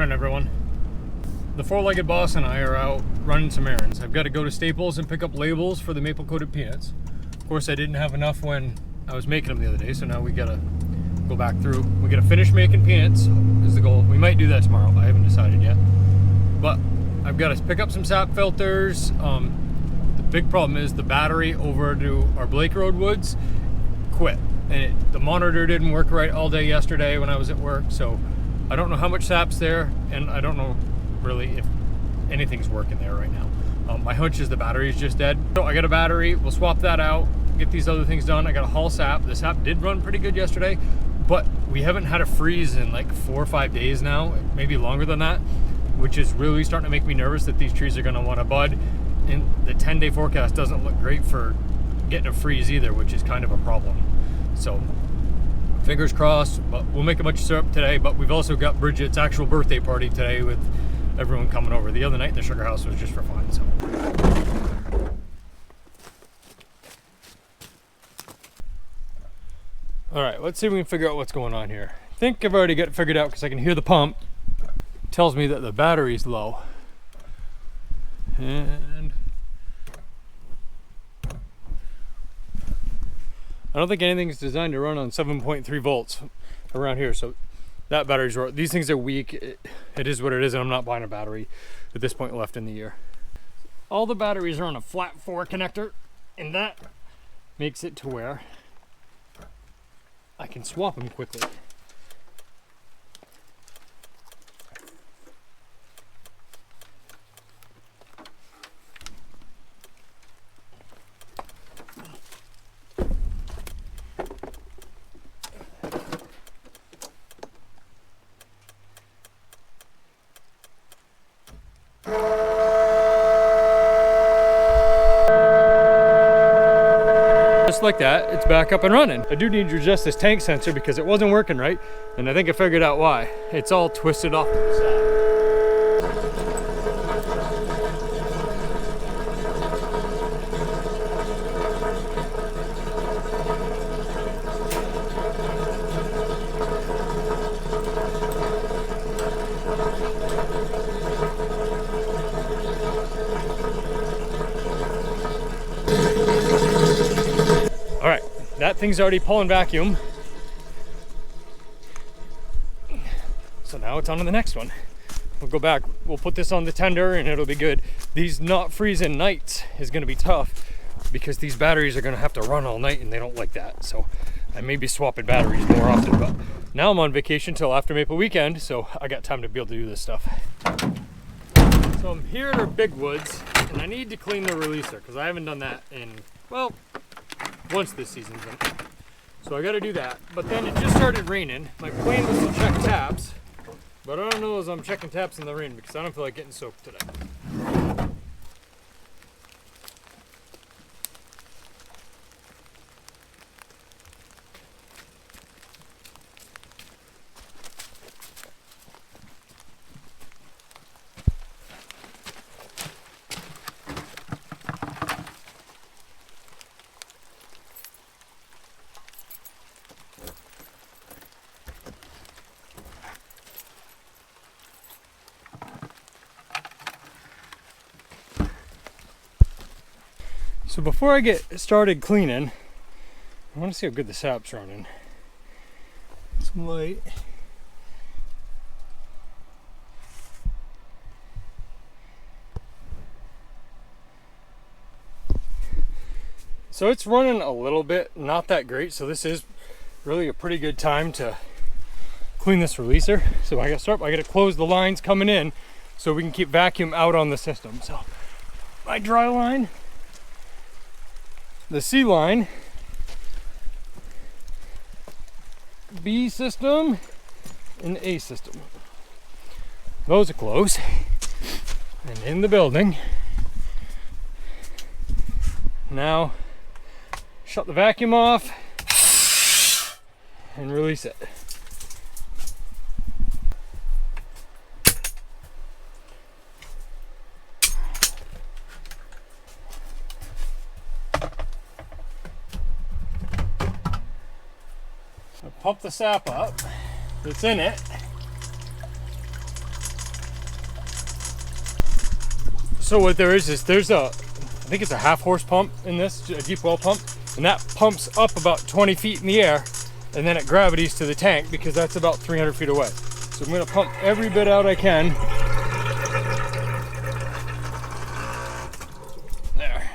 Morning, everyone. The four-legged boss and I are out running some errands. I've got to go to Staples and pick up labels for the maple coated peanuts. Of course, I didn't have enough when I was making them the other day, so now we gotta go back through. We gotta finish making peanuts is the goal. We might do that tomorrow. I haven't decided yet. But I've got to pick up some sap filters. The big problem is the battery over to our Blake Road woods quit. And the monitor didn't work right all day yesterday when I was at work, so I don't know how much sap's there, and I don't know really if anything's working there right now. My hunch is the battery's just dead. So I got a battery, we'll swap that out, get these other things done. I got to haul sap. The sap did run pretty good yesterday, but we haven't had a freeze in like 4 or 5 days now, maybe longer than that, which is really starting to make me nervous that these trees are going to want to bud. And the 10-day forecast doesn't look great for getting a freeze either, which is kind of a problem. So fingers crossed, but we'll make a bunch of syrup today. But we've also got Bridget's actual birthday party today with everyone coming over. The other night the sugar house was just for fun. So all right, let's see if we can figure out what's going on here. I think I've already got it figured out because I can hear the pump. It tells me that the battery's low. And I don't think anything's designed to run on 7.3 volts around here, so that battery's right. These things are weak. It is what it is, and I'm not buying a battery at this point left in the year. All the batteries are on a flat 4 connector, and that makes it to where I can swap them quickly. Just like that, it's back up and running. I do need to adjust this tank sensor because it wasn't working right, and I think I figured out why. It's all twisted off to the side. All right, that thing's already pulling vacuum. So now it's on to the next one. We'll go back, we'll put this on the tender and it'll be good. These not freezing nights is gonna be tough because these batteries are gonna have to run all night and they don't like that. So I may be swapping batteries more often, but now I'm on vacation till after Maple Weekend, so I got time to be able to do this stuff. So I'm here at our Big Woods and I need to clean the releaser because I haven't done that in, well, once this season's in. So I gotta do that. But then it just started raining. My plan was to check taps, but I don't know as I'm checking taps in the rain because I don't feel like getting soaked today. So before I get started cleaning, I want to see how good the sap's running. Some light. So it's running a little bit, not that great. So this is really a pretty good time to clean this releaser. So I gotta close the lines coming in so we can keep vacuum out on the system. So my dry line, the C line, B system, and the A system. Those are closed. And in the building. Now, shut the vacuum off and release it. Pump the sap up that's in it. So what there is there's I think it's a half horse pump in this, a deep well pump, and that pumps up about 20 feet in the air, and then it gravities to the tank because that's about 300 feet away. So I'm gonna pump every bit out I can. There.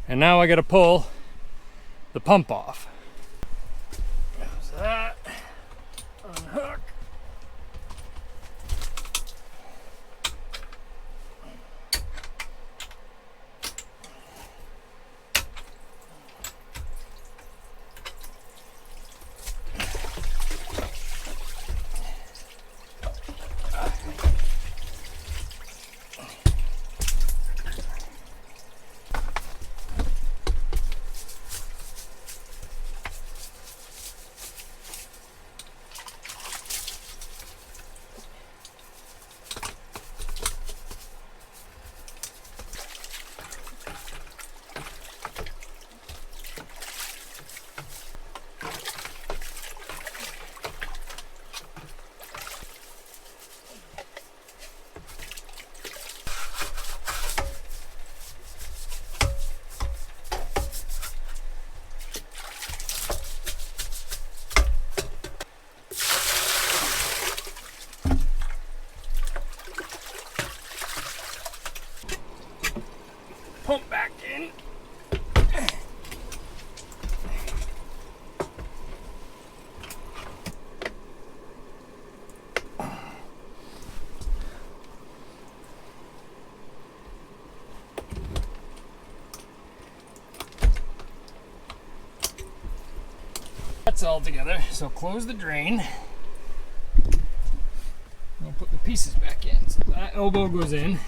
And now I gotta pull the pump off. There's that. Unhook. Pump back in. That's all together. So close the drain. I'll put the pieces back in. So that elbow goes in.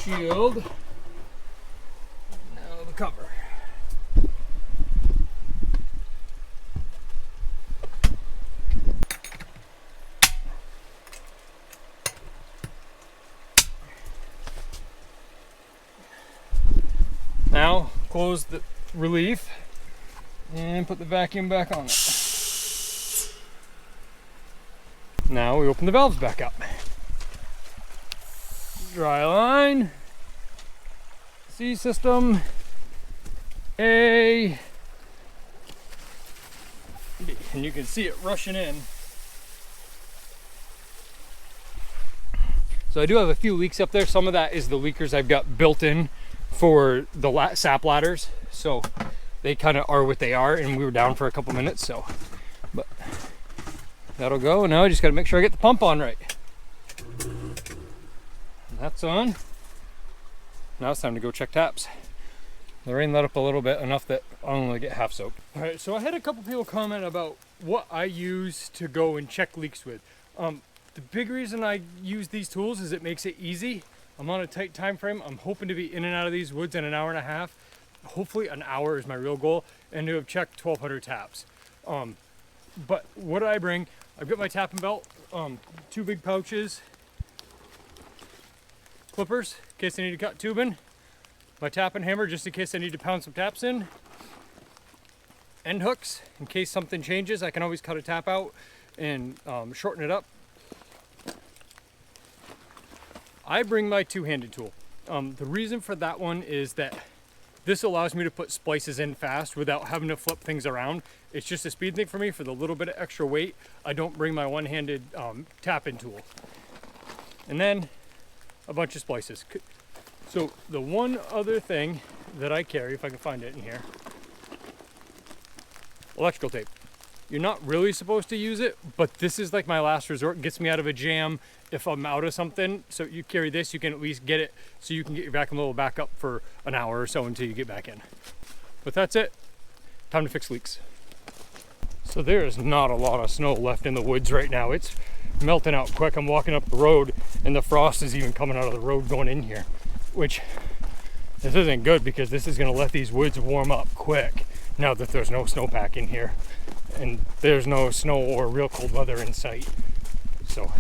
Shield. Now the cover. Now close the relief and put the vacuum back on it. Now we open the valves back up. Dry line, C system, A, B, and you can see it rushing in. So I do have a few leaks up there. Some of that is the leakers I've got built in for the sap ladders, so they kind of are what they are, and we were down for a couple minutes, so but that'll go. Now I just got to make sure I get the pump on right. That's on. Now it's time to go check taps. The rain let up a little bit, enough that I'll only get half soaked. All right, so I had a couple people comment about what I use to go and check leaks with. The big reason I use these tools is it makes it easy. I'm on a tight time frame. I'm hoping to be in and out of these woods in an hour and a half. Hopefully an hour is my real goal, and to have checked 1,200 taps. But what do I bring? I've got my tapping belt, 2 big pouches, clippers in case I need to cut tubing, my tapping hammer just in case I need to pound some taps in, end hooks in case something changes. I can always cut a tap out and shorten it up. I bring my two-handed tool. The reason for that one is that this allows me to put splices in fast without having to flip things around. It's just a speed thing for me. For the little bit of extra weight, I don't bring my one-handed tap-in tool. And then a bunch of splices. So the one other thing that I carry, if I can find it in here, electrical tape. You're not really supposed to use it, but this is like my last resort. It gets me out of a jam if I'm out of something. So you carry this, you can at least get it so you can get your vacuum level back up for an hour or so until you get back in. But that's it. Time to fix leaks. So there is not a lot of snow left in the woods right now. It's melting out quick. I'm walking up the road and the frost is even coming out of the road going in here, which this isn't good because this is going to let these woods warm up quick now that there's no snowpack in here and there's no snow or real cold weather in sight. So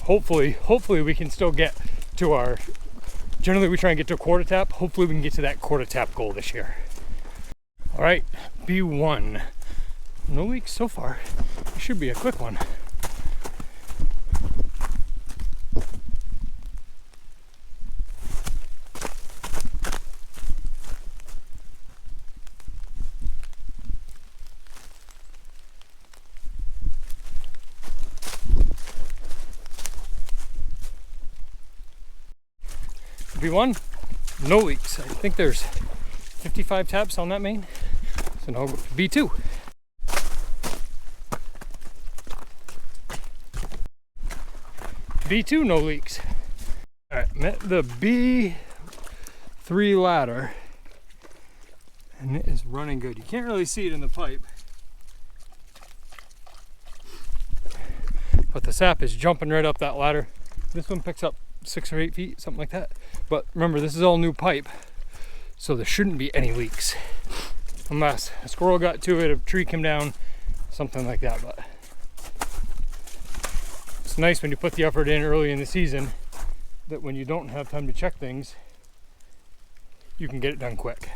hopefully we can still get to our, generally we try and get to a quarter tap. Hopefully we can get to that quarter tap goal this year. All right, B1. No leaks so far. It should be a quick one. B1, no leaks. I think there's 55 taps on that main. So now I'll go to B2. B2, no leaks. All right, met the B3 ladder, and it is running good. You can't really see it in the pipe, but the sap is jumping right up that ladder. This one picks up 6 or 8 feet, something like that. But remember, this is all new pipe, so there shouldn't be any leaks. Unless a squirrel got to it, a tree came down, something like that. But it's nice when you put the effort in early in the season, that when you don't have time to check things, you can get it done quick.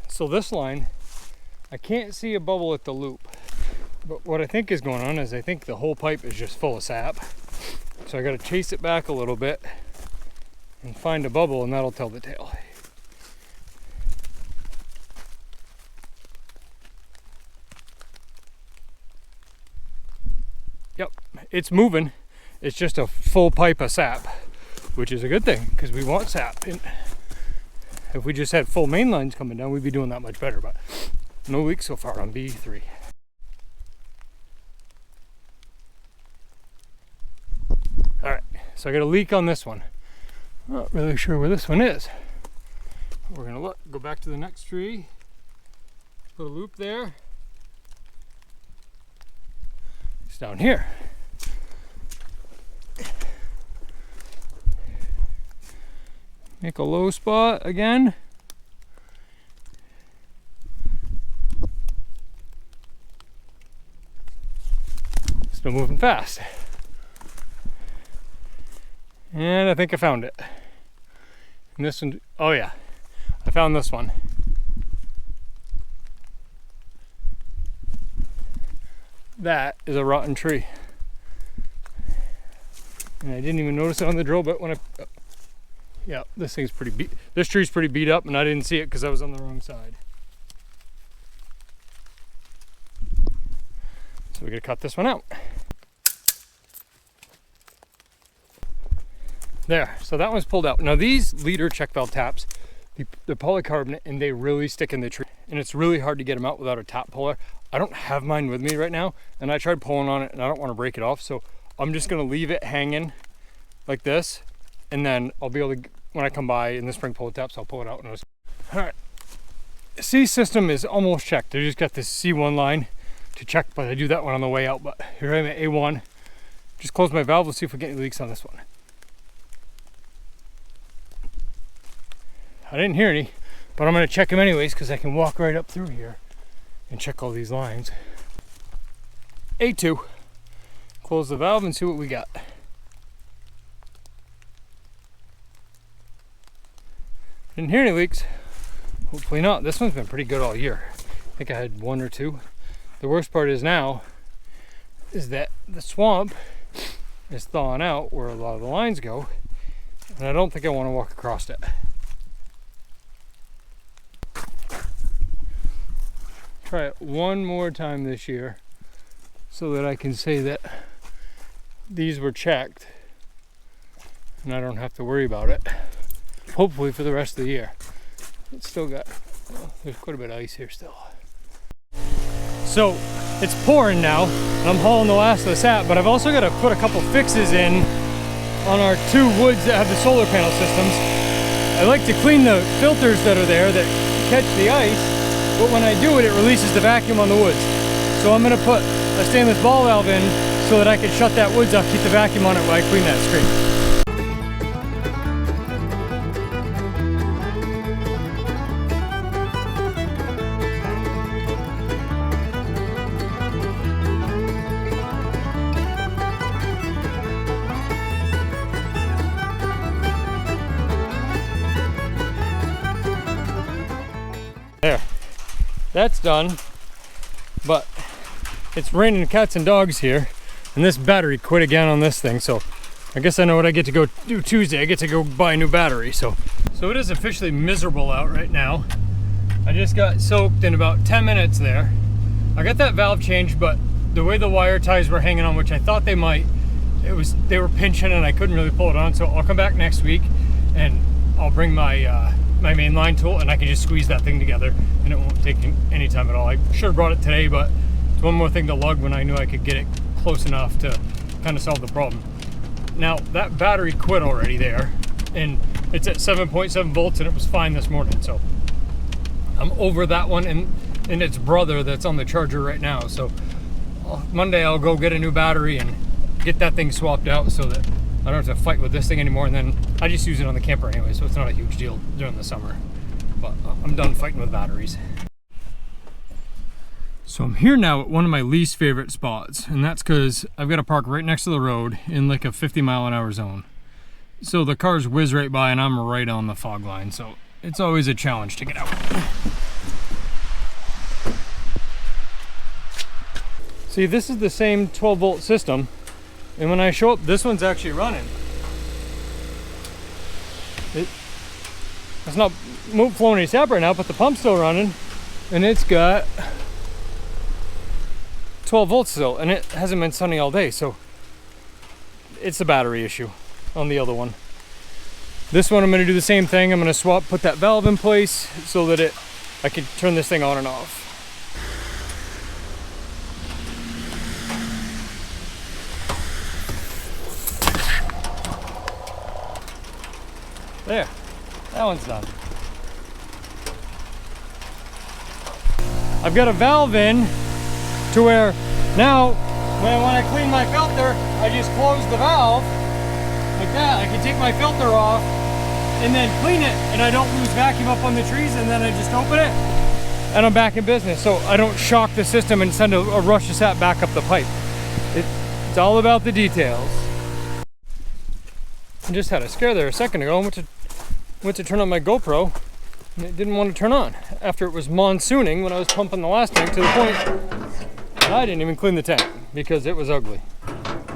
So this line, I can't see a bubble at the loop, but what I think is going on is I think the whole pipe is just full of sap. So I got to chase it back a little bit and find a bubble, and that'll tell the tale. Yep, it's moving. It's just a full pipe of sap, which is a good thing because we want sap. And if we just had full main lines coming down, we'd be doing that much better, but no leaks so far on B3. All right, so I got a leak on this one. Not really sure where this one is. We're gonna look, go back to the next tree, put a loop there. It's down here. Make a low spot again. Still moving fast. And I think I found it. And this one, oh yeah, I found this one. That is a rotten tree. And I didn't even notice it on the drill bit when I, yeah, this thing's pretty beat. This tree's pretty beat up, and I didn't see it because I was on the wrong side. So we gotta cut this one out. There, so that one's pulled out. Now these leader check valve taps, they're polycarbonate and they really stick in the tree. And it's really hard to get them out without a tap puller. I don't have mine with me right now, and I tried pulling on it and I don't want to break it off. So I'm just gonna leave it hanging like this, and then I'll be able to, when I come by in the spring pull taps, I'll pull it out. And all right, C system is almost checked. I just got this C1 line to check, but I do that one on the way out. But here I'm at A1. Just close my valve, let's see if we get any leaks on this one. I didn't hear any, but I'm gonna check them anyways because I can walk right up through here and check all these lines. A2, close the valve and see what we got. Didn't hear any leaks. Hopefully not. This one's been pretty good all year. I think I had 1 or 2. The worst part is now is that the swamp is thawing out where a lot of the lines go, and I don't think I want to walk across it. Try it one more time this year so that I can say that these were checked and I don't have to worry about it, hopefully for the rest of the year. It's still got, well, there's quite a bit of ice here still. So it's pouring now and I'm hauling the last of the sap, but I've also got to put a couple fixes in on our 2 woods that have the solar panel systems. I like to clean the filters that are there that catch the ice, but when I do it, it releases the vacuum on the woods. So I'm gonna put a stainless ball valve in so that I can shut that woods off, keep the vacuum on it while I clean that screen. There. That's done, but it's raining cats and dogs here, and this battery quit again on this thing, so I guess I know what I get to go do Tuesday. I get to go buy a new battery. So it is officially miserable out right now. I just got soaked in about 10 minutes there. I got that valve changed, but the way the wire ties were hanging on, which I thought they might, they were pinching and I couldn't really pull it on. So I'll come back next week and I'll bring my my main line tool and I can just squeeze that thing together and it won't take any time at all. I should have brought it today, but it's one more thing to lug when I knew I could get it close enough to kind of solve the problem. Now that battery quit already there, and it's at 7.7 volts and it was fine this morning. So I'm over that one and its brother that's on the charger right now. So Monday I'll go get a new battery and get that thing swapped out so that I don't have to fight with this thing anymore. And then I just use it on the camper anyway, so it's not a huge deal during the summer. But I'm done fighting with batteries. So I'm here now at one of my least favorite spots, and that's because I've got to park right next to the road in like a 50-mile-an-hour zone. So the cars whiz right by and I'm right on the fog line, so it's always a challenge to get out. See, this is the same 12-volt system, and when I show up, this one's actually running. It's not flowing any sap right now, but the pump's still running, and it's got 12 volts still, and it hasn't been sunny all day, so it's a battery issue on the other one. This one I'm going to do the same thing. I'm going to put that valve in place so that I can turn this thing on and off. There, that one's done. I've got a valve in to where now when I clean my filter, I just close the valve like that. I can take my filter off and then clean it, and I don't lose vacuum up on the trees, and then I just open it and I'm back in business. So I don't shock the system and send a rush of sap back up the pipe. It's all about the details. I just had a scare there a second ago. I went to turn on my GoPro and it didn't want to turn on after it was monsooning when I was pumping the last tank, to the point that I didn't even clean the tank because it was ugly.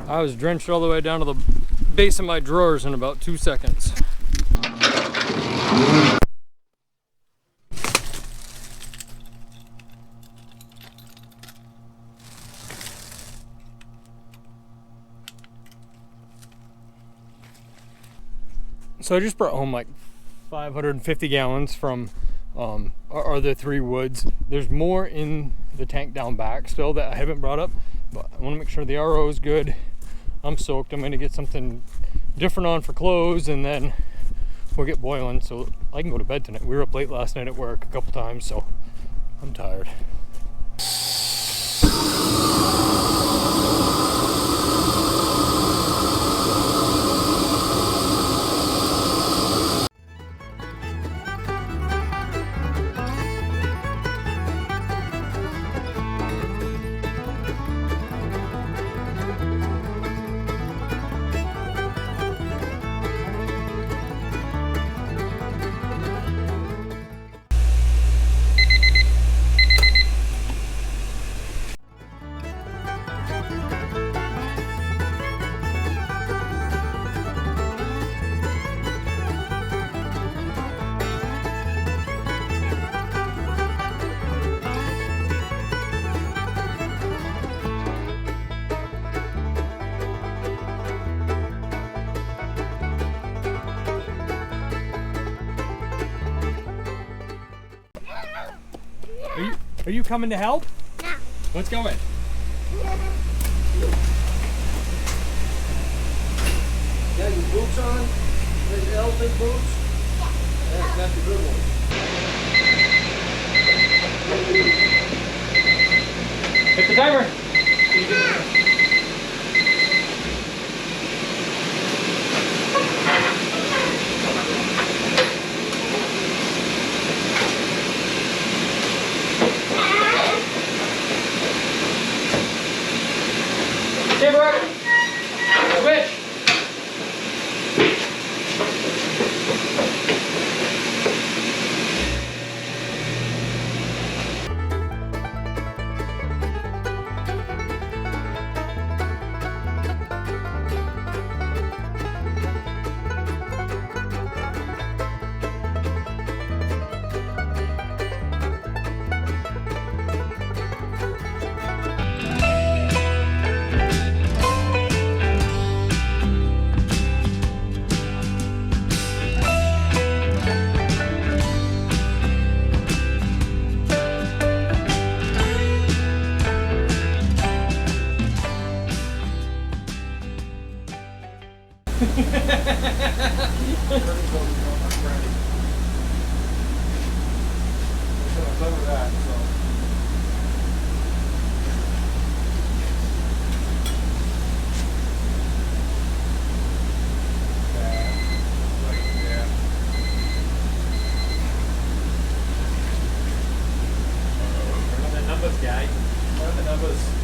I was drenched all the way down to the base of my drawers in about 2 seconds. So I just brought home like 550 gallons from our other 3 woods. There's more in the tank down back still that I haven't brought up, but I want to make sure the RO is good. I'm soaked. I'm going to get something different on for clothes, and then we'll get boiling so I can go to bed tonight. We were up late last night at work a couple times, so I'm tired. Are you coming to help? No. Let's go in. Got your boots on? There's elephant boots? Yeah, that's the good one. Hit the timer. Switch. Cover that, so. What are the numbers, guy? What are the numbers?